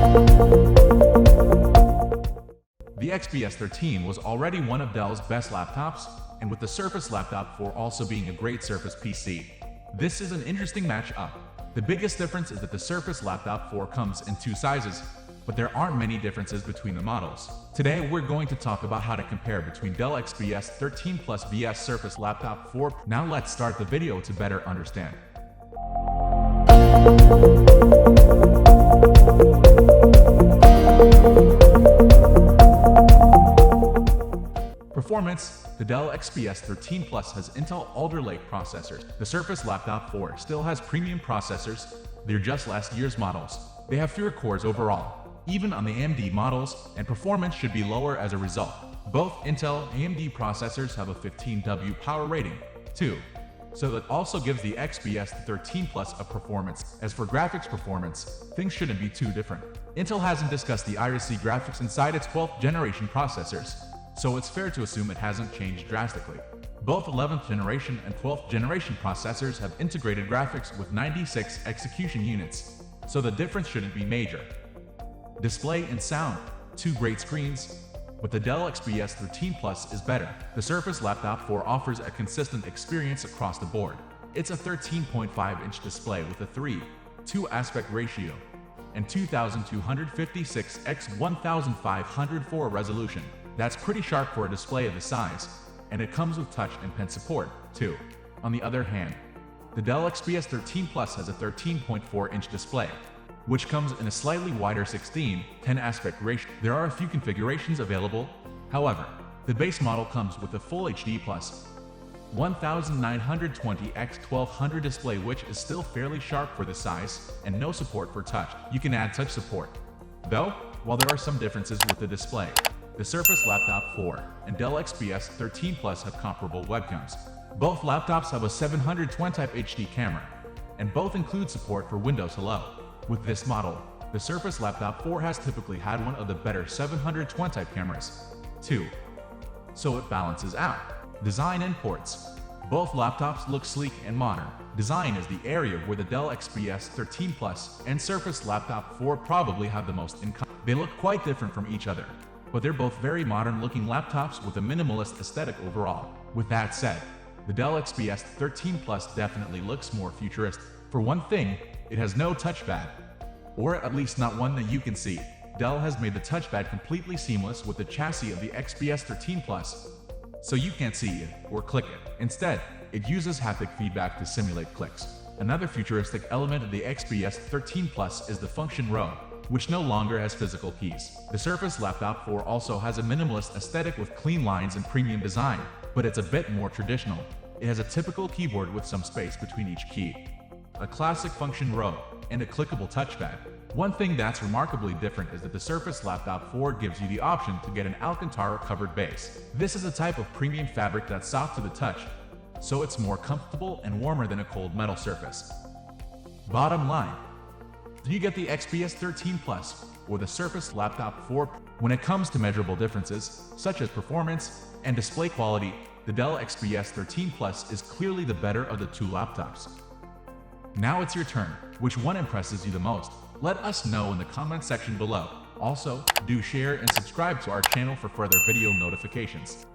The XPS 13 was already one of Dell's best laptops, and with the Surface Laptop 4 also being a great Surface PC. This is an interesting match-up. The biggest difference is that the Surface Laptop 4 comes in two sizes, but there aren't many differences between the models. Today we're going to talk about how to compare between Dell XPS 13 Plus vs Surface Laptop 4. Now let's start the video to better understand. Performance. The Dell XPS 13 Plus has Intel Alder Lake processors. The Surface Laptop 4 still has premium processors. They're just last year's models. They have fewer cores overall, even on the AMD models, and performance should be lower as a result. Both Intel AMD processors have a 15W power rating, too. So that also gives the XPS 13 Plus a performance. As for graphics performance, things shouldn't be too different. Intel hasn't discussed the Iris-C graphics inside its 12th generation processors, so it's fair to assume it hasn't changed drastically. Both 11th generation and 12th generation processors have integrated graphics with 96 execution units, so the difference shouldn't be major. Display and sound, two great screens, but the Dell XPS 13 Plus is better. The Surface Laptop 4 offers a consistent experience across the board. It's a 13.5-inch display with a 3:2 aspect ratio and 2256 x 1504 resolution. That's pretty sharp for a display of the size, and it comes with touch and pen support, too. On the other hand, the Dell XPS 13 Plus has a 13.4-inch display, which comes in a slightly wider 16:10 aspect ratio. There are a few configurations available. However, the base model comes with a Full HD Plus 1920 x 1200 display, which is still fairly sharp for the size, and no support for touch. You can add touch support, though, while there are some differences with the display. The Surface Laptop 4 and Dell XPS 13 Plus have comparable webcams. Both laptops have a 720 type HD camera, and both include support for Windows Hello. With this model, the Surface Laptop 4 has typically had one of the better 720 type cameras, too. So it balances out. Design and ports. Both laptops look sleek and modern. Design is the area where the Dell XPS 13 Plus and Surface Laptop 4 probably have the most in common. They look quite different from each other, but they're both very modern-looking laptops with a minimalist aesthetic overall. With that said, the Dell XPS 13 Plus definitely looks more futuristic. For one thing, it has no touchpad, or at least not one that you can see. Dell has made the touchpad completely seamless with the chassis of the XPS 13 Plus, so you can't see it or click it. Instead, it uses haptic feedback to simulate clicks. Another futuristic element of the XPS 13 Plus is the function row, which no longer has physical keys. The Surface Laptop 4 also has a minimalist aesthetic with clean lines and premium design, but it's a bit more traditional. It has a typical keyboard with some space between each key, a classic function row, and a clickable touchpad. One thing that's remarkably different is that the Surface Laptop 4 gives you the option to get an Alcantara-covered base. This is a type of premium fabric that's soft to the touch, so it's more comfortable and warmer than a cold metal surface. Bottom line, do you get the XPS 13 Plus or the Surface Laptop 4? When it comes to measurable differences, such as performance and display quality, the Dell XPS 13 Plus is clearly the better of the two laptops. Now it's your turn. Which one impresses you the most? Let us know in the comment section below. Also, do share and subscribe to our channel for further video notifications.